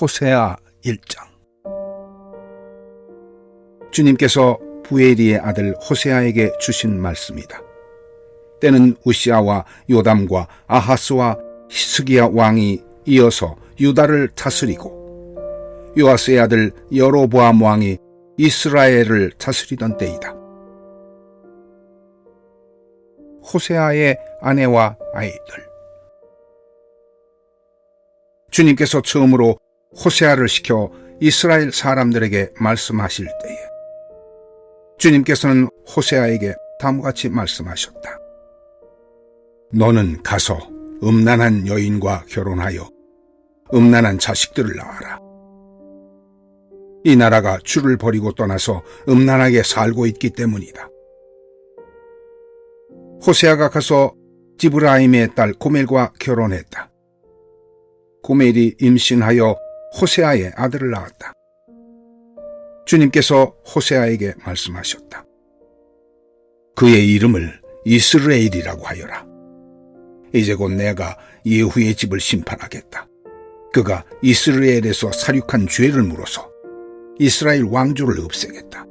호세아 1장. 주님께서 부에리의 아들 호세아에게 주신 말씀이다. 때는 우시아와 요담과 아하스와 히스기야 왕이 이어서 유다를 다스리고 요아스의 아들 여로보암 왕이 이스라엘을 다스리던 때이다. 호세아의 아내와 아이들. 주님께서 처음으로 호세아를 시켜 이스라엘 사람들에게 말씀하실 때에 주님께서는 호세아에게 다음같이 말씀하셨다. 너는 가서 음란한 여인과 결혼하여 음란한 자식들을 낳아라. 이 나라가 주를 버리고 떠나서 음란하게 살고 있기 때문이다. 호세아가 가서 디브라임의 딸 고멜과 결혼했다. 고멜이 임신하여 호세아의 아들을 낳았다. 주님께서 호세아에게 말씀하셨다. 그의 이름을 이스라엘이라고 하여라. 이제 곧 내가 예후의 집을 심판하겠다. 그가 이스라엘에서 살육한 죄를 물어서 이스라엘 왕조를 없애겠다.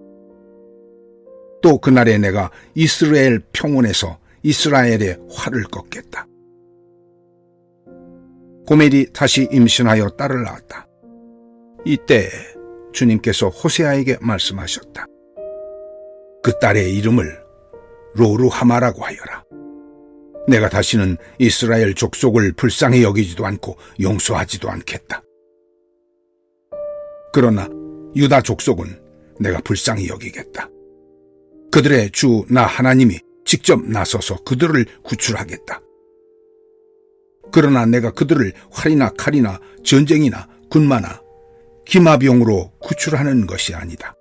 또 그날에 내가 이스라엘 평원에서 이스라엘의 활을 꺾겠다. 고멜이 다시 임신하여 딸을 낳았다. 이때 주님께서 호세아에게 말씀하셨다. 그 딸의 이름을 로루하마라고 하여라. 내가 다시는 이스라엘 족속을 불쌍히 여기지도 않고 용서하지도 않겠다. 그러나 유다 족속은 내가 불쌍히 여기겠다. 그들의 주 나 하나님이 직접 나서서 그들을 구출하겠다. 그러나 내가 그들을 활이나 칼이나 전쟁이나 군마나 기마병으로 구출하는 것이 아니다.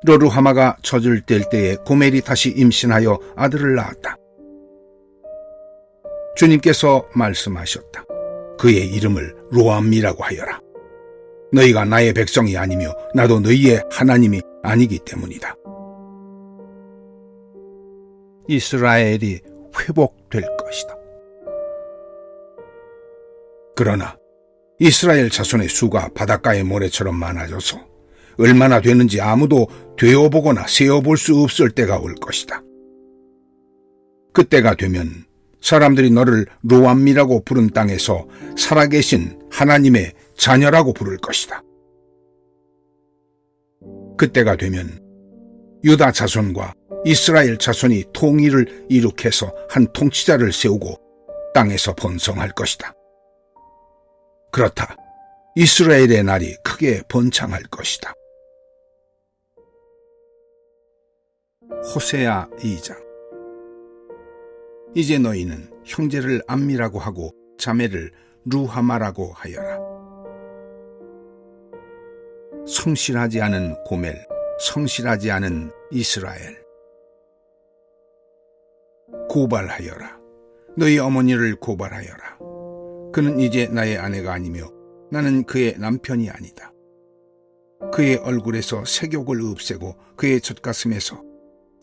로루하마가 젖을 뗄 때에 고멜이 다시 임신하여 아들을 낳았다. 주님께서 말씀하셨다. 그의 이름을 로암이라고 하여라. 너희가 나의 백성이 아니며 나도 너희의 하나님이 아니기 때문이다. 이스라엘이 회복될 것이다. 그러나 이스라엘 자손의 수가 바닷가의 모래처럼 많아져서 얼마나 되는지 아무도 되어보거나 세어볼 수 없을 때가 올 것이다. 그때가 되면 사람들이 너를 로암이라고 부른 땅에서 살아계신 하나님의 자녀라고 부를 것이다. 그때가 되면 유다 자손과 이스라엘 자손이 통일을 이룩해서 한 통치자를 세우고 땅에서 번성할 것이다. 그렇다. 이스라엘의 날이 크게 번창할 것이다. 호세아 2장. 이제 너희는 형제를 암미라고 하고 자매를 루하마라고 하여라. 성실하지 않은 고멜, 성실하지 않은 이스라엘. 고발하여라. 너희 어머니를 고발하여라. 그는 이제 나의 아내가 아니며 나는 그의 남편이 아니다. 그의 얼굴에서 색욕을 없애고 그의 젖가슴에서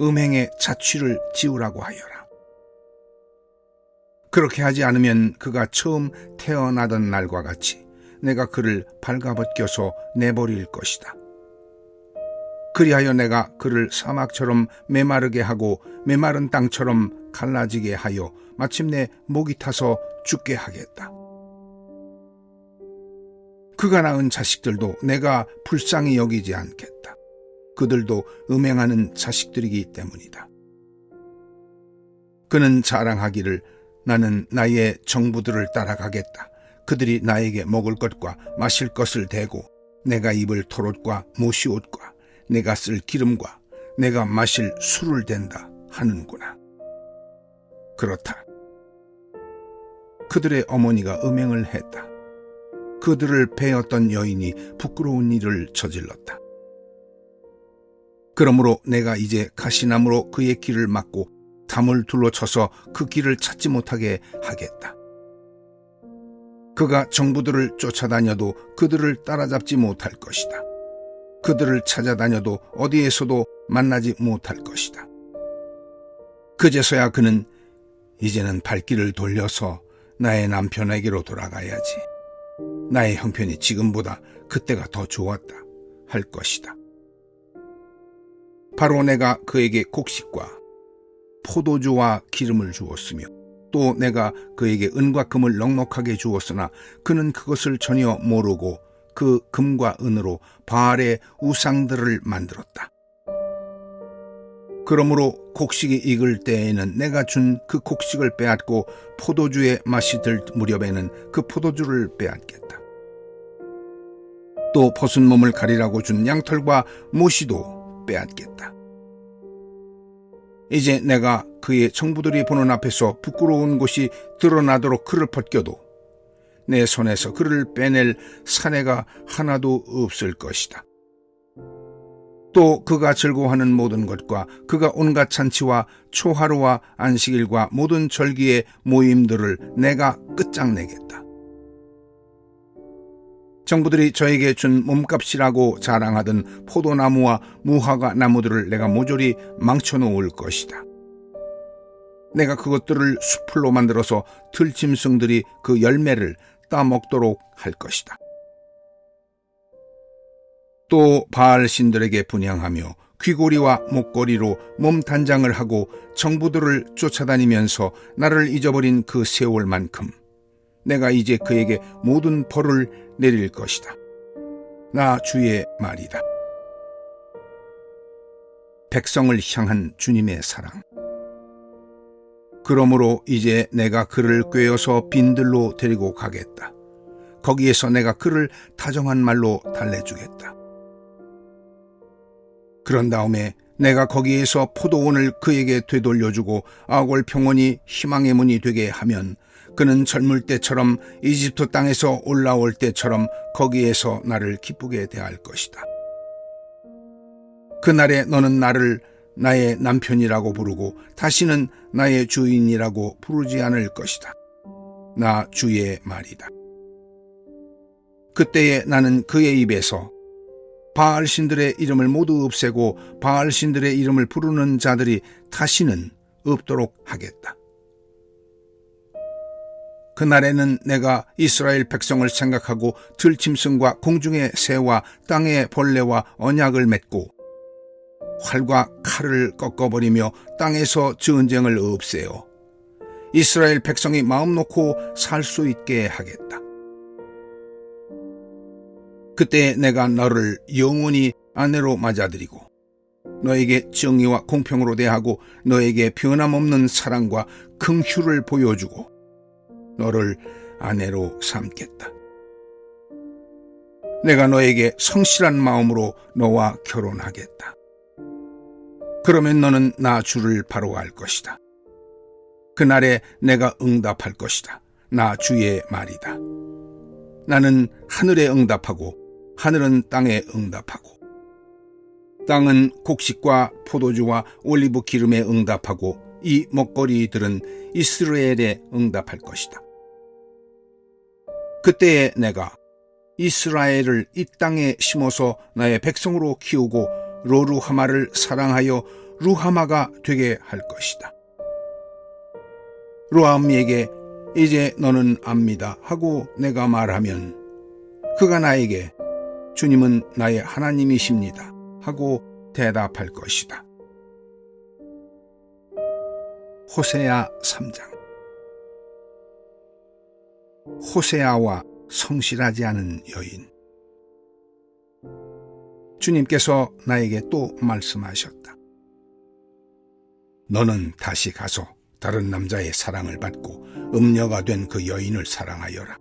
음행의 자취를 지우라고 하여라. 그렇게 하지 않으면 그가 처음 태어나던 날과 같이 내가 그를 발가벗겨서 내버릴 것이다. 그리하여 내가 그를 사막처럼 메마르게 하고 메마른 땅처럼 갈라지게 하여 마침내 목이 타서 죽게 하겠다. 그가 낳은 자식들도 내가 불쌍히 여기지 않겠다. 그들도 음행하는 자식들이기 때문이다. 그는 자랑하기를 나는 나의 정부들을 따라가겠다. 그들이 나에게 먹을 것과 마실 것을 대고 내가 입을 털옷과 모시옷과 내가 쓸 기름과 내가 마실 술을 댄다 하는구나. 그렇다. 그들의 어머니가 음행을 했다. 그들을 베었던 여인이 부끄러운 일을 저질렀다. 그러므로 내가 이제 가시나무로 그의 길을 막고 담을 둘러쳐서 그 길을 찾지 못하게 하겠다. 그가 정부들을 쫓아다녀도 그들을 따라잡지 못할 것이다. 그들을 찾아다녀도 어디에서도 만나지 못할 것이다. 그제서야 그는 이제는 발길을 돌려서 나의 남편에게로 돌아가야지. 나의 형편이 지금보다 그때가 더 좋았다 할 것이다. 바로 내가 그에게 곡식과 포도주와 기름을 주었으며 또 내가 그에게 은과 금을 넉넉하게 주었으나 그는 그것을 전혀 모르고 그 금과 은으로 바알의 우상들을 만들었다. 그러므로 곡식이 익을 때에는 내가 준 그 곡식을 빼앗고 포도주의 맛이 들 무렵에는 그 포도주를 빼앗겠다. 또 벗은 몸을 가리라고 준 양털과 모시도 빼앗겠다. 이제 내가 그의 청부들이 보는 앞에서 부끄러운 곳이 드러나도록 그를 벗겨도 내 손에서 그를 빼낼 사내가 하나도 없을 것이다. 또 그가 즐거워하는 모든 것과 그가 온갖 잔치와 초하루와 안식일과 모든 절기의 모임들을 내가 끝장내겠다. 정부들이 저에게 준 몸값이라고 자랑하던 포도나무와 무화과 나무들을 내가 모조리 망쳐놓을 것이다. 내가 그것들을 수풀로 만들어서 들짐승들이 그 열매를 따먹도록 할 것이다. 또 바알 신들에게 분향하며 귀고리와 목걸이로 몸 단장을 하고 정부들을 쫓아다니면서 나를 잊어버린 그 세월만큼 내가 이제 그에게 모든 벌을 내릴 것이다. 나 주의 말이다. 백성을 향한 주님의 사랑. 그러므로 이제 내가 그를 꿰어서 빈들로 데리고 가겠다. 거기에서 내가 그를 다정한 말로 달래주겠다. 그런 다음에 내가 거기에서 포도원을 그에게 되돌려주고 아골 평원이 희망의 문이 되게 하면 그는 젊을 때처럼 이집트 땅에서 올라올 때처럼 거기에서 나를 기쁘게 대할 것이다. 그날에 너는 나를 나의 남편이라고 부르고 다시는 나의 주인이라고 부르지 않을 것이다. 나 주의 말이다. 그때에 나는 그의 입에서 바알 신들의 이름을 모두 없애고 바알 신들의 이름을 부르는 자들이 다시는 없도록 하겠다. 그날에는 내가 이스라엘 백성을 생각하고 들짐승과 공중의 새와 땅의 벌레와 언약을 맺고 활과 칼을 꺾어버리며 땅에서 전쟁을 없애어 이스라엘 백성이 마음 놓고 살 수 있게 하겠다. 그때 내가 너를 영원히 아내로 맞아들이고 너에게 정의와 공평으로 대하고 너에게 변함없는 사랑과 긍휼을 보여주고 너를 아내로 삼겠다. 내가 너에게 성실한 마음으로 너와 결혼하겠다. 그러면 너는 나 주를 바로 알 것이다. 그날에 내가 응답할 것이다. 나 주의 말이다. 나는 하늘에 응답하고 하늘은 땅에 응답하고 땅은 곡식과 포도주와 올리브 기름에 응답하고 이 먹거리들은 이스라엘에 응답할 것이다. 그때에 내가 이스라엘을 이 땅에 심어서 나의 백성으로 키우고 로루하마를 사랑하여 루하마가 되게 할 것이다. 루하미에게 이제 너는 압니다 하고 내가 말하면 그가 나에게 주님은 나의 하나님이십니다 하고 대답할 것이다. 호세아 3장. 호세아와 성실하지 않은 여인. 주님께서 나에게 또 말씀하셨다. 너는 다시 가서 다른 남자의 사랑을 받고 음녀가 된 그 여인을 사랑하여라.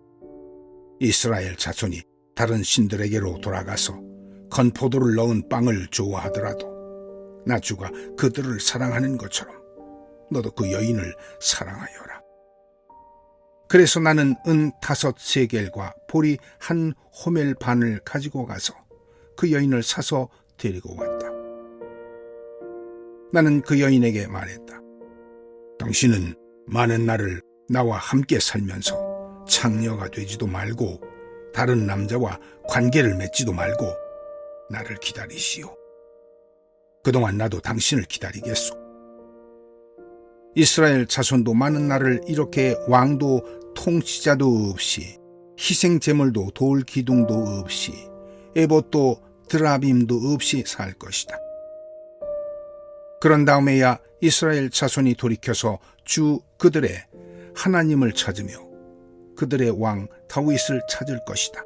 이스라엘 자손이 다른 신들에게로 돌아가서 건포도를 넣은 빵을 좋아하더라도 나 주가 그들을 사랑하는 것처럼 너도 그 여인을 사랑하여라. 그래서 나는 은 5세겔과 보리 1호멜 반을 가지고 가서 그 여인을 사서 데리고 왔다. 나는 그 여인에게 말했다. 당신은 많은 날을 나와 함께 살면서 창녀가 되지도 말고 다른 남자와 관계를 맺지도 말고 나를 기다리시오. 그동안 나도 당신을 기다리겠소. 이스라엘 자손도 많은 날을 이렇게 왕도 통치자도 없이 희생 제물도 돌 기둥도 없이 에봇도 드라빔도 없이 살 것이다. 그런 다음에야 이스라엘 자손이 돌이켜서 주 그들의 하나님을 찾으며 그들의 왕 다윗을 찾을 것이다.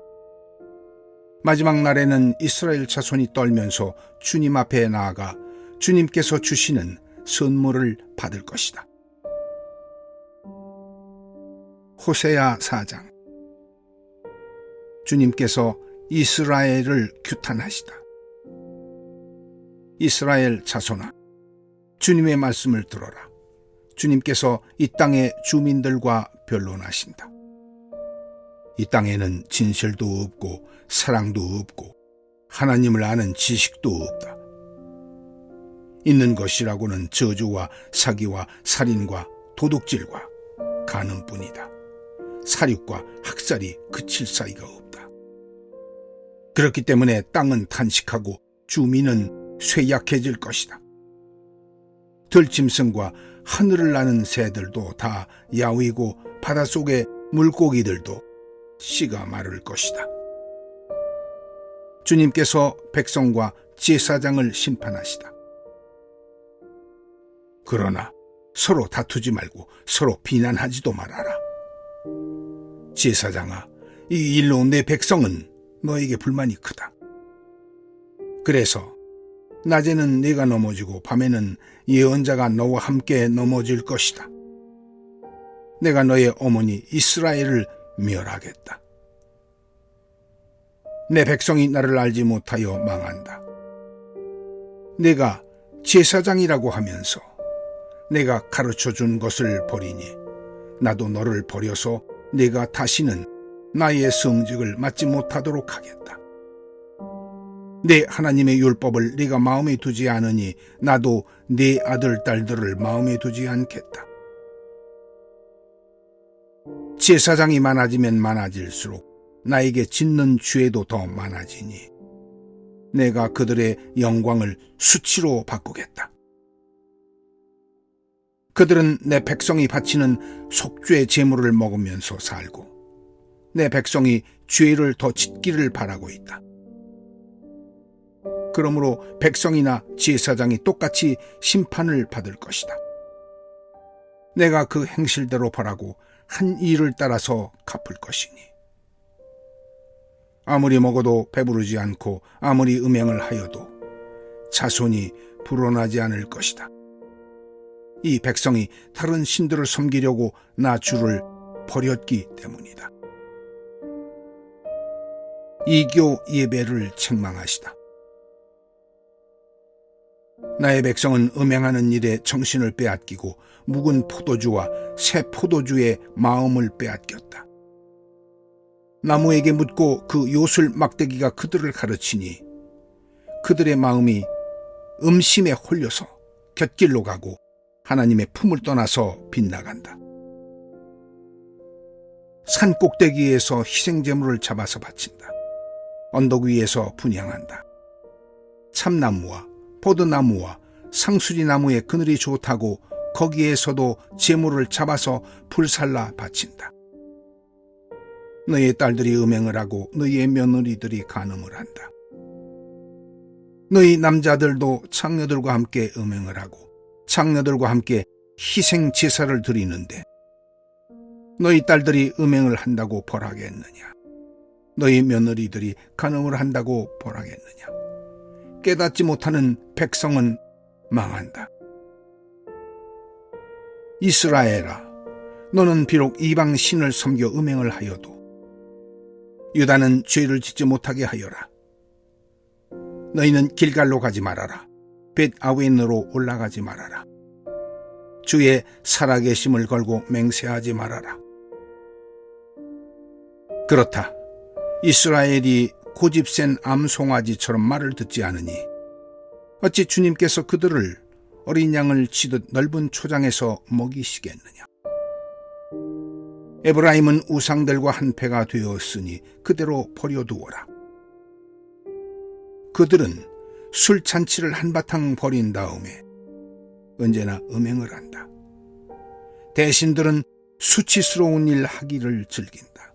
마지막 날에는 이스라엘 자손이 떨면서 주님 앞에 나아가 주님께서 주시는 선물을 받을 것이다. 호세아 4장. 주님께서 이스라엘을 규탄하시다. 이스라엘 자손아, 주님의 말씀을 들어라. 주님께서 이 땅의 주민들과 변론하신다. 이 땅에는 진실도 없고 사랑도 없고 하나님을 아는 지식도 없다. 있는 것이라고는 저주와 사기와 살인과 도둑질과 간음뿐이다. 사륙과 학살이 그칠 사이가 없다. 그렇기 때문에 땅은 탄식하고 주민은 쇠약해질 것이다. 들짐승과 하늘을 나는 새들도 다 야위고 바닷속의 물고기들도 씨가 마를 것이다. 주님께서 백성과 제사장을 심판하시다. 그러나 서로 다투지 말고 서로 비난하지도 말아라. 제사장아, 이 일로 내 백성은 너에게 불만이 크다. 그래서 낮에는 네가 넘어지고 밤에는 예언자가 너와 함께 넘어질 것이다. 내가 너의 어머니 이스라엘을 멸하겠다. 내 백성이 나를 알지 못하여 망한다. 내가 제사장이라고 하면서 내가 가르쳐준 것을 버리니 나도 너를 버려서 내가 다시는 나의 성직을 맡지 못하도록 하겠다. 내 하나님의 율법을 네가 마음에 두지 않으니 나도 네 아들 딸들을 마음에 두지 않겠다. 제사장이 많아지면 많아질수록 나에게 짓는 죄도 더 많아지니 내가 그들의 영광을 수치로 바꾸겠다. 그들은 내 백성이 바치는 속죄 제물을 먹으면서 살고 내 백성이 죄를 더 짓기를 바라고 있다. 그러므로 백성이나 제사장이 똑같이 심판을 받을 것이다. 내가 그 행실대로 벌하고 한 일을 따라서 갚을 것이니 아무리 먹어도 배부르지 않고 아무리 음행을 하여도 자손이 불어나지 않을 것이다. 이 백성이 다른 신들을 섬기려고 나 주를 버렸기 때문이다. 이교 예배를 책망하시다. 나의 백성은 음행하는 일에 정신을 빼앗기고 묵은 포도주와 새 포도주의 마음을 빼앗겼다. 나무에게 묻고 그 요술 막대기가 그들을 가르치니 그들의 마음이 음심에 홀려서 곁길로 가고 하나님의 품을 떠나서 빗나간다. 산 꼭대기에서 희생제물을 잡아서 바친다. 언덕 위에서 분향한다. 참나무와 포도나무와 상수리나무의 그늘이 좋다고 거기에서도 제물을 잡아서 불살라 바친다. 너희 딸들이 음행을 하고 너희의 며느리들이 간음을 한다. 너희 남자들도 창녀들과 함께 음행을 하고 창녀들과 함께 희생 제사를 드리는데 너희 딸들이 음행을 한다고 벌하겠느냐? 너희 며느리들이 간음을 한다고 벌하겠느냐? 깨닫지 못하는 백성은 망한다. 이스라엘아, 너는 비록 이방 신을 섬겨 음행을 하여도 유다는 죄를 짓지 못하게 하여라. 너희는 길갈로 가지 말아라. 벳 아웬으로 올라가지 말아라. 주의 살아계심을 걸고 맹세하지 말아라. 그렇다. 이스라엘이 고집센 암송아지처럼 말을 듣지 않으니 어찌 주님께서 그들을 어린 양을 치듯 넓은 초장에서 먹이시겠느냐. 에브라임은 우상들과 한패가 되었으니 그대로 버려두어라. 그들은 술잔치를 한바탕 벌인 다음에 언제나 음행을 한다. 대신들은 수치스러운 일 하기를 즐긴다.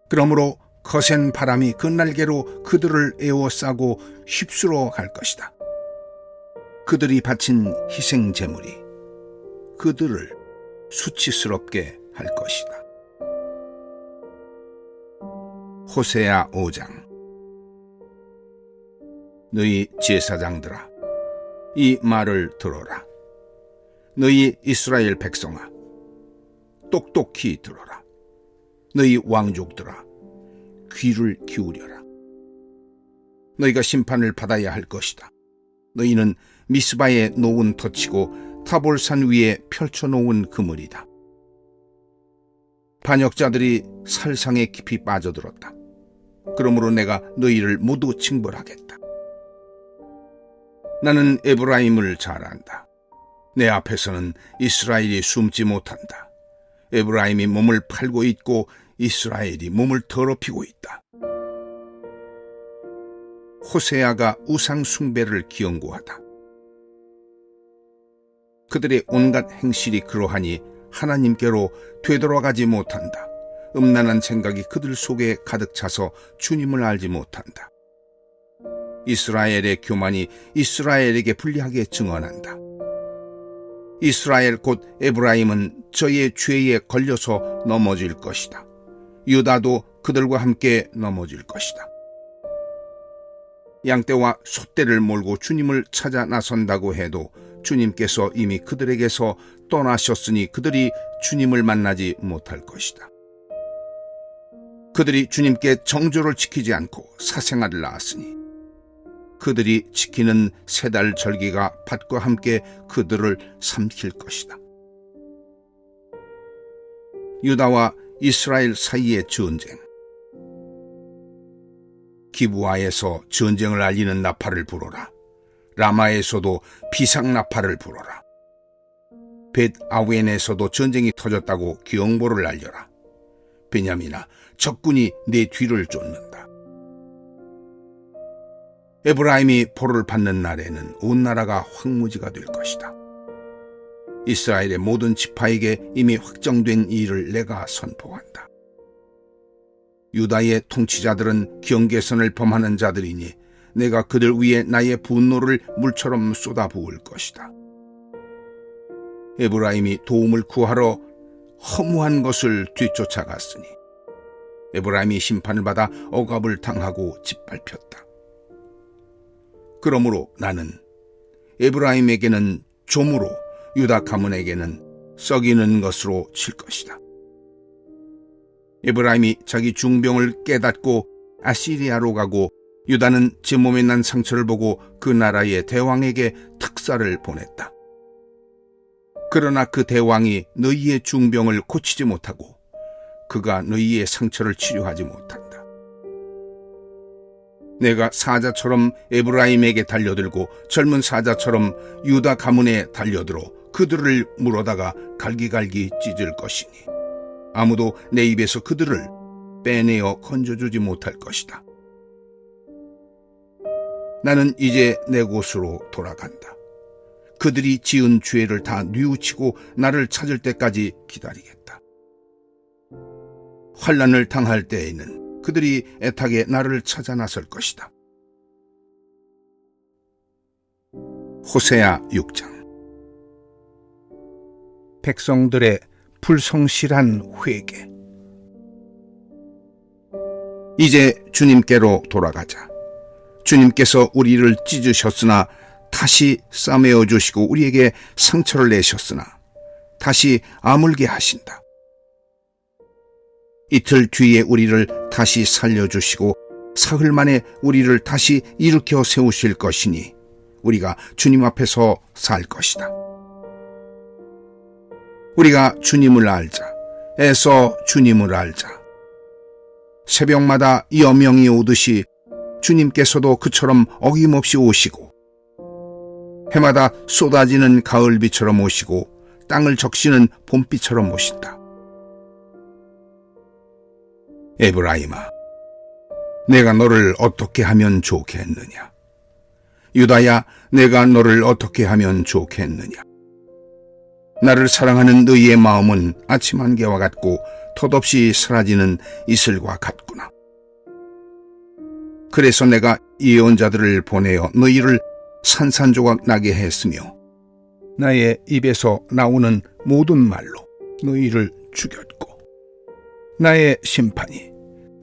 그러므로 거센 바람이 그 날개로 그들을 에워싸고 휩쓸어 갈 것이다. 그들이 바친 희생 제물이 그들을 수치스럽게 할 것이다. 호세아 5장. 너희 제사장들아, 이 말을 들어라. 너희 이스라엘 백성아, 똑똑히 들어라. 너희 왕족들아, 귀를 기울여라. 너희가 심판을 받아야 할 것이다. 너희는 미스바에 놓은 덫이고 타볼산 위에 펼쳐놓은 그물이다. 반역자들이 살상에 깊이 빠져들었다. 그러므로 내가 너희를 모두 징벌하겠다. 나는 에브라임을 잘 안다. 내 앞에서는 이스라엘이 숨지 못한다. 에브라임이 몸을 팔고 있고 이스라엘이 몸을 더럽히고 있다. 호세아가 우상 숭배를 기영구하다. 그들의 온갖 행실이 그러하니 하나님께로 되돌아가지 못한다. 음란한 생각이 그들 속에 가득 차서 주님을 알지 못한다. 이스라엘의 교만이 이스라엘에게 불리하게 증언한다. 이스라엘 곧 에브라임은 저의 죄에 걸려서 넘어질 것이다. 유다도 그들과 함께 넘어질 것이다. 양떼와 소떼를 몰고 주님을 찾아 나선다고 해도 주님께서 이미 그들에게서 떠나셨으니 그들이 주님을 만나지 못할 것이다. 그들이 주님께 정조를 지키지 않고 사생아를 낳았으니 그들이 지키는 세 달 절기가 밭과 함께 그들을 삼킬 것이다. 유다와 이스라엘 사이의 전쟁. 기브아에서 전쟁을 알리는 나팔을 불어라. 라마에서도 비상 나팔을 불어라. 벳 아웬에서도 전쟁이 터졌다고 경보를 알려라. 베냐민아, 적군이 내 뒤를 쫓는다. 에브라임이 보를 받는 날에는 온 나라가 황무지가 될 것이다. 이스라엘의 모든 지파에게 이미 확정된 일을 내가 선포한다. 유다의 통치자들은 경계선을 범하는 자들이니 내가 그들 위에 나의 분노를 물처럼 쏟아부을 것이다. 에브라임이 도움을 구하러 허무한 것을 뒤쫓아갔으니 에브라임이 심판을 받아 억압을 당하고 짓밟혔다. 그러므로 나는 에브라임에게는 조무로 유다 가문에게는 썩이는 것으로 칠 것이다. 에브라임이 자기 중병을 깨닫고 아시리아로 가고 유다는 제 몸에 난 상처를 보고 그 나라의 대왕에게 특사를 보냈다. 그러나 그 대왕이 너희의 중병을 고치지 못하고 그가 너희의 상처를 치료하지 못한다. 내가 사자처럼 에브라임에게 달려들고 젊은 사자처럼 유다 가문에 달려들어 그들을 물어다가 갈기갈기 찢을 것이니 아무도 내 입에서 그들을 빼내어 건져주지 못할 것이다. 나는 이제 내 곳으로 돌아간다. 그들이 지은 죄를 다 뉘우치고 나를 찾을 때까지 기다리겠다. 환난을 당할 때에는 그들이 애타게 나를 찾아 나설 것이다. 호세아 6장. 백성들의 불성실한 회개. 이제 주님께로 돌아가자. 주님께서 우리를 찢으셨으나 다시 싸매어 주시고 우리에게 상처를 내셨으나 다시 아물게 하신다. 이틀 뒤에 우리를 다시 살려주시고 사흘 만에 우리를 다시 일으켜 세우실 것이니 우리가 주님 앞에서 살 것이다. 우리가 주님을 알자. 애써 주님을 알자. 새벽마다 여명이 오듯이 주님께서도 그처럼 어김없이 오시고 해마다 쏟아지는 가을비처럼 오시고 땅을 적시는 봄비처럼 오신다. 에브라임아, 내가 너를 어떻게 하면 좋겠느냐? 유다야, 내가 너를 어떻게 하면 좋겠느냐? 나를 사랑하는 너희의 마음은 아침 안개와 같고 덧없이 사라지는 이슬과 같구나. 그래서 내가 예언자들을 보내어 너희를 산산조각 나게 했으며 나의 입에서 나오는 모든 말로 너희를 죽였고 나의 심판이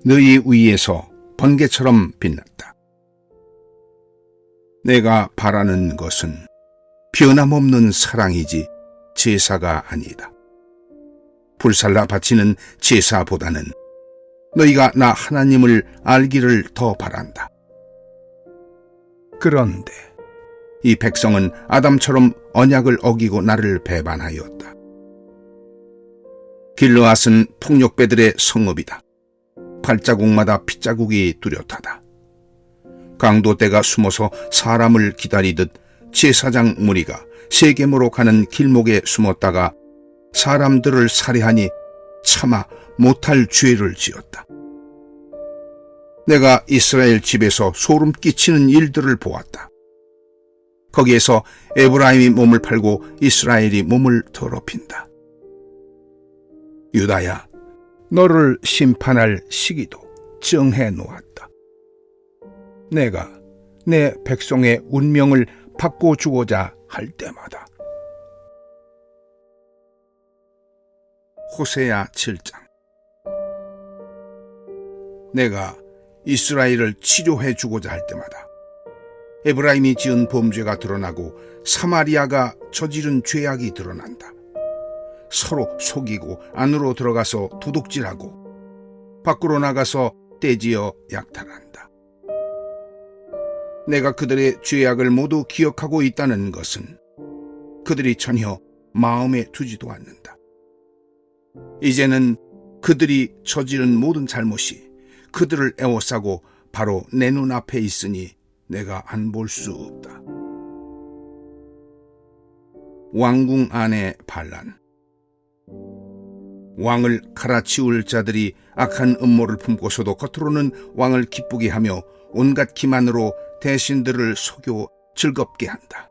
너희 위에서 번개처럼 빛났다. 내가 바라는 것은 변함없는 사랑이지 제사가 아니다. 불살라 바치는 제사보다는 너희가 나 하나님을 알기를 더 바란다. 그런데 이 백성은 아담처럼 언약을 어기고 나를 배반하였다. 길르앗은 폭력배들의 성읍이다. 발자국마다 핏자국이 뚜렷하다. 강도떼가 숨어서 사람을 기다리듯 제사장 무리가 세겜으로 가는 길목에 숨었다가 사람들을 살해하니 차마 못할 죄를 지었다. 내가 이스라엘 집에서 소름 끼치는 일들을 보았다. 거기에서 에브라임이 몸을 팔고 이스라엘이 몸을 더럽힌다. 유다야, 너를 심판할 시기도 정해 놓았다. 내가 내 백성의 운명을 바꿔주고자 할 때마다. 호세야 7장. 내가 이스라엘을 치료해 주고자 할 때마다 에브라임이 지은 범죄가 드러나고 사마리아가 저지른 죄악이 드러난다. 서로 속이고 안으로 들어가서 도둑질하고 밖으로 나가서 떼지어 약탈한다. 내가 그들의 죄악을 모두 기억하고 있다는 것은 그들이 전혀 마음에 두지도 않는다. 이제는 그들이 저지른 모든 잘못이 그들을 에워싸고 바로 내 눈앞에 있으니 내가 안 볼 수 없다. 왕궁 안의 반란. 왕을 갈아치울 자들이 악한 음모를 품고서도 겉으로는 왕을 기쁘게 하며 온갖 기만으로 대신들을 속여 즐겁게 한다.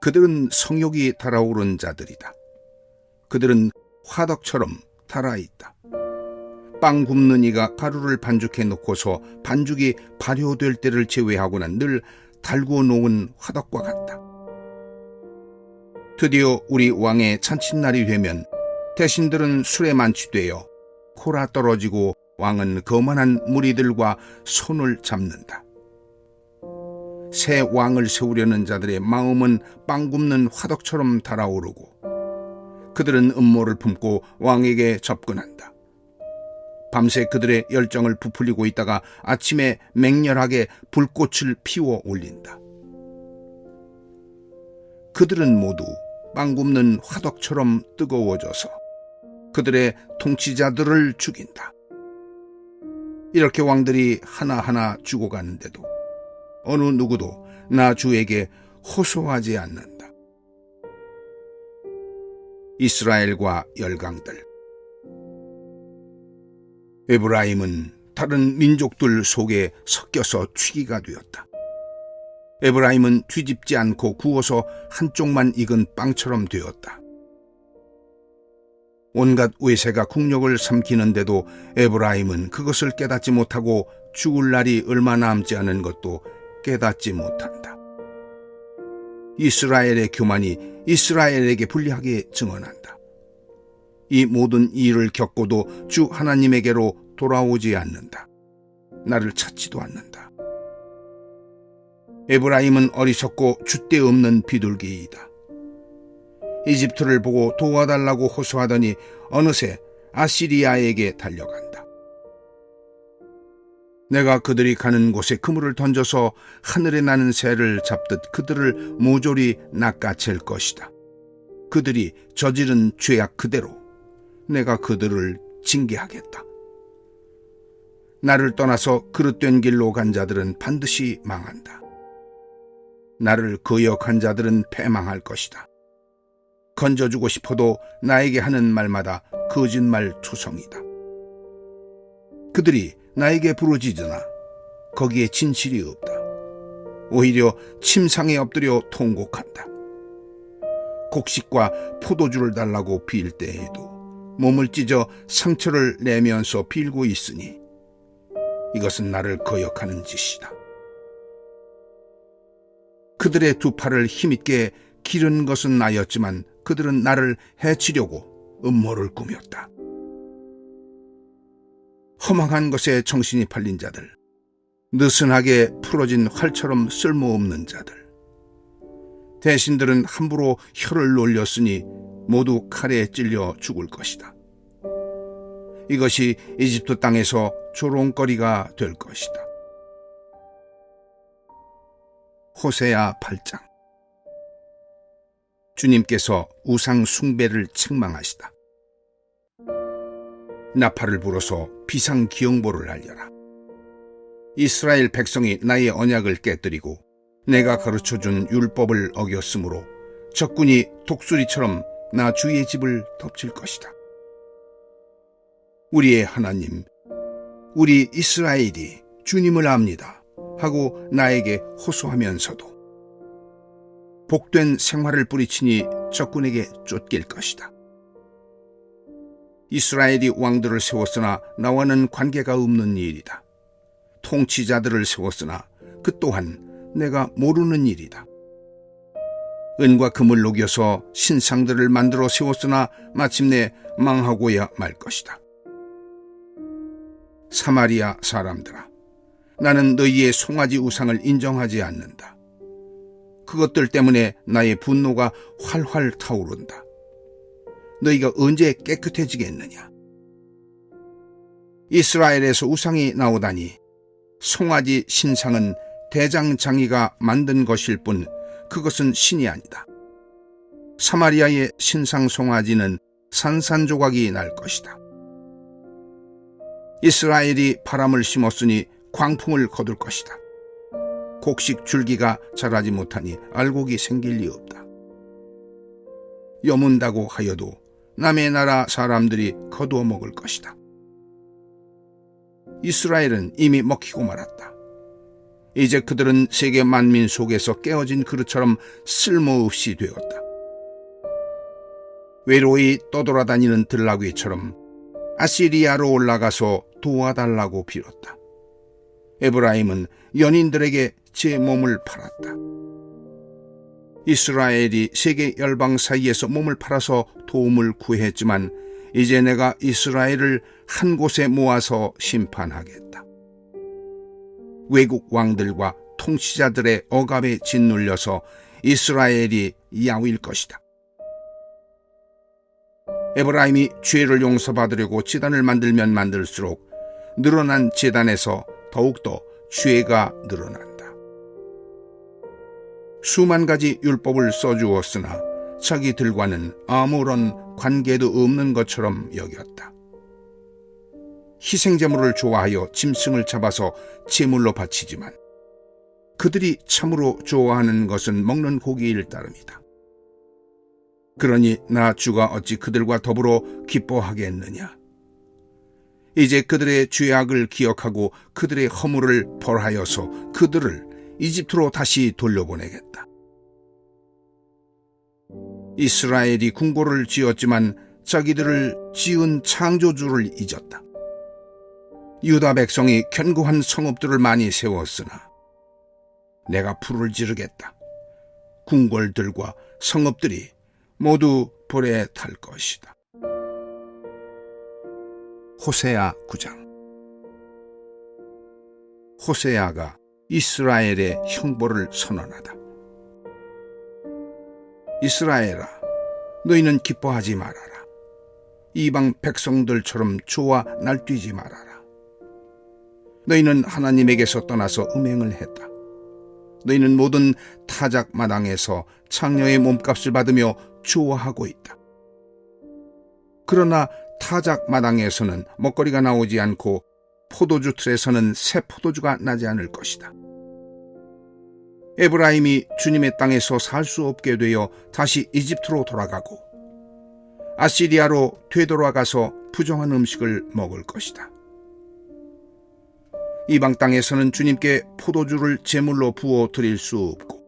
그들은 성욕이 달아오른 자들이다. 그들은 화덕처럼 달아있다. 빵 굽는 이가 가루를 반죽해 놓고서 반죽이 발효될 때를 제외하고는 늘 달고 녹은 화덕과 같다. 드디어 우리 왕의 잔칫날이 되면 대신들은 술에 만취되어 코라 떨어지고 왕은 거만한 무리들과 손을 잡는다. 새 왕을 세우려는 자들의 마음은 빵 굽는 화덕처럼 달아오르고 그들은 음모를 품고 왕에게 접근한다. 밤새 그들의 열정을 부풀리고 있다가 아침에 맹렬하게 불꽃을 피워 올린다. 그들은 모두 빵 굽는 화덕처럼 뜨거워져서 그들의 통치자들을 죽인다. 이렇게 왕들이 하나하나 죽어가는데도 어느 누구도 나 주에게 호소하지 않는다. 이스라엘과 열강들. 에브라임은 다른 민족들 속에 섞여서 튀기가 되었다. 에브라임은 뒤집지 않고 구워서 한쪽만 익은 빵처럼 되었다. 온갖 외세가 국력을 삼키는데도 에브라임은 그것을 깨닫지 못하고 죽을 날이 얼마 남지 않은 것도 깨닫지 못한다. 이스라엘의 교만이 이스라엘에게 불리하게 증언한다. 이 모든 일을 겪고도 주 하나님에게로 돌아오지 않는다. 나를 찾지도 않는다. 에브라임은 어리석고 줏대 없는 비둘기이다. 이집트를 보고 도와달라고 호소하더니 어느새 아시리아에게 달려간다. 내가 그들이 가는 곳에 그물을 던져서 하늘에 나는 새를 잡듯 그들을 모조리 낚아챌 것이다. 그들이 저지른 죄악 그대로 내가 그들을 징계하겠다. 나를 떠나서 그릇된 길로 간 자들은 반드시 망한다. 나를 거역한 자들은 패망할 것이다. 건져주고 싶어도 나에게 하는 말마다 거짓말 투성이다. 그들이 나에게 부르짖으나 거기에 진실이 없다. 오히려 침상에 엎드려 통곡한다. 곡식과 포도주를 달라고 빌 때에도 몸을 찢어 상처를 내면서 빌고 있으니 이것은 나를 거역하는 짓이다. 그들의 두 팔을 힘있게 기른 것은 나였지만 그들은 나를 해치려고 음모를 꾸몄다. 허망한 것에 정신이 팔린 자들, 느슨하게 풀어진 활처럼 쓸모없는 자들, 대신들은 함부로 혀를 놀렸으니 모두 칼에 찔려 죽을 것이다. 이것이 이집트 땅에서 조롱거리가 될 것이다. 호세아 8장. 주님께서 우상 숭배를 책망하시다. 나팔을 불어서 비상기용보를 알려라. 이스라엘 백성이 나의 언약을 깨뜨리고 내가 가르쳐준 율법을 어겼으므로 적군이 독수리처럼 나 주의 집을 덮칠 것이다. 우리의 하나님, 우리 이스라엘이 주님을 압니다 하고 나에게 호소하면서도 복된 생활을 뿌리치니 적군에게 쫓길 것이다. 이스라엘이 왕들을 세웠으나 나와는 관계가 없는 일이다. 통치자들을 세웠으나 그 또한 내가 모르는 일이다. 은과 금을 녹여서 신상들을 만들어 세웠으나 마침내 망하고야 말 것이다. 사마리아 사람들아, 나는 너희의 송아지 우상을 인정하지 않는다. 그것들 때문에 나의 분노가 활활 타오른다. 너희가 언제 깨끗해지겠느냐? 이스라엘에서 우상이 나오다니 송아지 신상은 대장장이가 만든 것일 뿐 그것은 신이 아니다. 사마리아의 신상 송아지는 산산조각이 날 것이다. 이스라엘이 바람을 심었으니 광풍을 거둘 것이다. 곡식 줄기가 자라지 못하니 알곡이 생길 리 없다. 여문다고 하여도 남의 나라 사람들이 거두어 먹을 것이다. 이스라엘은 이미 먹히고 말았다. 이제 그들은 세계 만민 속에서 깨어진 그릇처럼 쓸모없이 되었다. 외로이 떠돌아다니는 들나귀처럼 아시리아로 올라가서 도와달라고 빌었다. 에브라임은 연인들에게 제 몸을 팔았다. 이스라엘이 세계 열방 사이에서 몸을 팔아서 도움을 구했지만 이제 내가 이스라엘을 한 곳에 모아서 심판하겠다. 외국 왕들과 통치자들의 억압에 짓눌려서 이스라엘이 야위일 것이다. 에브라임이 죄를 용서받으려고 제단을 만들면 만들수록 늘어난 제단에서 더욱더 죄가 늘어난다. 수만 가지 율법을 써주었으나 자기들과는 아무런 관계도 없는 것처럼 여겼다. 희생제물을 좋아하여 짐승을 잡아서 제물로 바치지만 그들이 참으로 좋아하는 것은 먹는 고기일 따름이다. 그러니 나 주가 어찌 그들과 더불어 기뻐하겠느냐? 이제 그들의 죄악을 기억하고 그들의 허물을 벌하여서 그들을 이집트로 다시 돌려보내겠다. 이스라엘이 궁궐을 지었지만 자기들을 지은 창조주를 잊었다. 유다 백성이 견고한 성읍들을 많이 세웠으나 내가 불을 지르겠다. 궁궐들과 성읍들이 모두 불에 탈 것이다. 호세아 9장. 호세아가 이스라엘의 형벌을 선언하다. 이스라엘아, 너희는 기뻐하지 말아라. 이방 백성들처럼 좋아 날뛰지 말아라. 너희는 하나님에게서 떠나서 음행을 했다. 너희는 모든 타작 마당에서 창녀의 몸값을 받으며 좋아하고 있다. 그러나 타작 마당에서는 먹거리가 나오지 않고 포도주 틀에서는 새 포도주가 나지 않을 것이다. 에브라임이 주님의 땅에서 살 수 없게 되어 다시 이집트로 돌아가고 아시리아로 되돌아가서 부정한 음식을 먹을 것이다. 이방 땅에서는 주님께 포도주를 제물로 부어 드릴 수 없고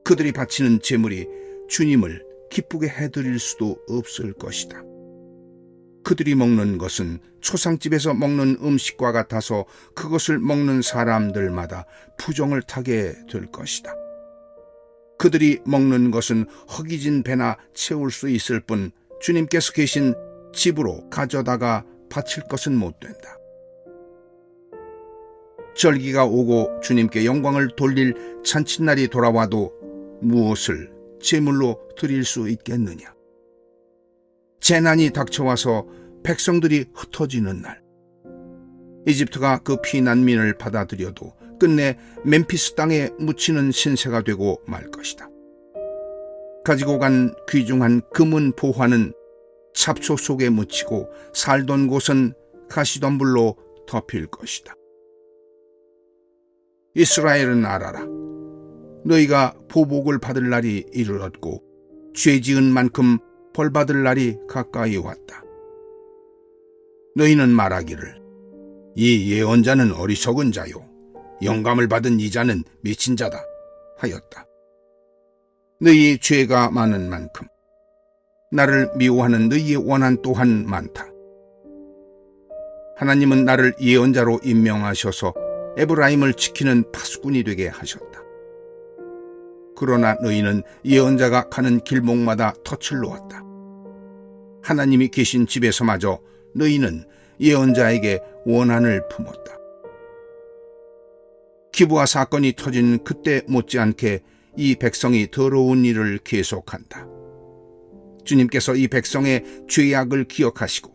그들이 바치는 제물이 주님을 기쁘게 해드릴 수도 없을 것이다. 그들이 먹는 것은 초상집에서 먹는 음식과 같아서 그것을 먹는 사람들마다 부정을 타게 될 것이다. 그들이 먹는 것은 허기진 배나 채울 수 있을 뿐 주님께서 계신 집으로 가져다가 바칠 것은 못 된다. 절기가 오고 주님께 영광을 돌릴 잔칫날이 돌아와도 무엇을 제물로 드릴 수 있겠느냐? 재난이 닥쳐와서 백성들이 흩어지는 날, 이집트가 그 피난민을 받아들여도 끝내 멤피스 땅에 묻히는 신세가 되고 말 것이다. 가지고 간 귀중한 금은 보화는 잡초 속에 묻히고 살던 곳은 가시덤불로 덮일 것이다. 이스라엘은 알아라. 너희가 보복을 받을 날이 이르렀고 죄 지은 만큼 벌받을 날이 가까이 왔다. 너희는 말하기를 이 예언자는 어리석은 자요 영감을 받은 이 자는 미친 자다 하였다. 너희의 죄가 많은 만큼 나를 미워하는 너희의 원한 또한 많다. 하나님은 나를 예언자로 임명하셔서 에브라임을 지키는 파수꾼이 되게 하셨다. 그러나 너희는 예언자가 가는 길목마다 덫을 놓았다. 하나님이 계신 집에서마저 너희는 예언자에게 원한을 품었다. 기브아 사건이 터진 그때 못지않게 이 백성이 더러운 일을 계속한다. 주님께서 이 백성의 죄악을 기억하시고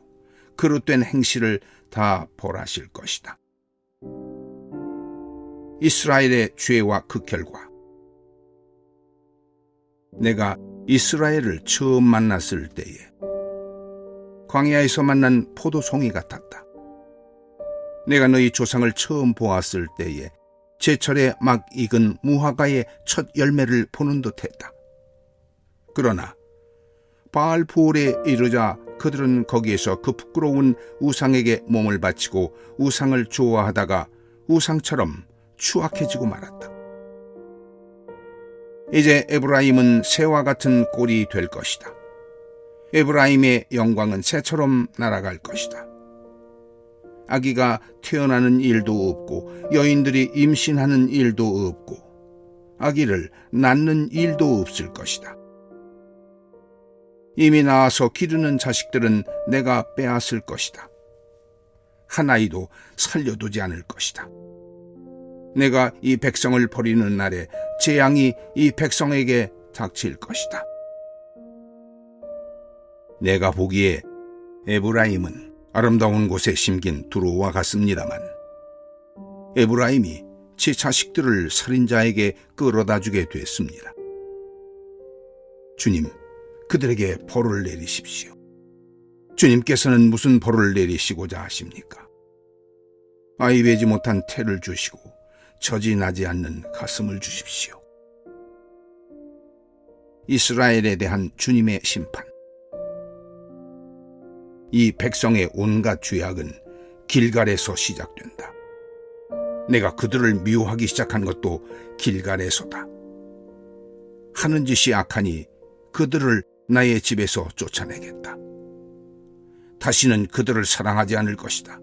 그릇된 행실을 다 벌하실 것이다. 이스라엘의 죄와 그 결과. 내가 이스라엘을 처음 만났을 때에 광야에서 만난 포도송이 같았다. 내가 너희 조상을 처음 보았을 때에 제철에 막 익은 무화과의 첫 열매를 보는 듯했다. 그러나 바알부올에 이르자 그들은 거기에서 그 부끄러운 우상에게 몸을 바치고 우상을 좋아하다가 우상처럼 추악해지고 말았다. 이제 에브라임은 새와 같은 꼴이 될 것이다. 에브라임의 영광은 새처럼 날아갈 것이다. 아기가 태어나는 일도 없고 여인들이 임신하는 일도 없고 아기를 낳는 일도 없을 것이다. 이미 나와서 기르는 자식들은 내가 빼앗을 것이다. 한 아이도 살려두지 않을 것이다. 내가 이 백성을 버리는 날에 재앙이 이 백성에게 닥칠 것이다. 내가 보기에 에브라임은 아름다운 곳에 심긴 두루와 같습니다만 에브라임이 제 자식들을 살인자에게 끌어다 주게 됐습니다. 주님, 그들에게 벌을 내리십시오. 주님께서는 무슨 벌을 내리시고자 하십니까? 아이 베지 못한 태를 주시고 젖이 나지 않는 가슴을 주십시오. 이스라엘에 대한 주님의 심판. 이 백성의 온갖 죄악은 길갈에서 시작된다. 내가 그들을 미워하기 시작한 것도 길갈에서다. 하는 짓이 악하니 그들을 나의 집에서 쫓아내겠다. 다시는 그들을 사랑하지 않을 것이다.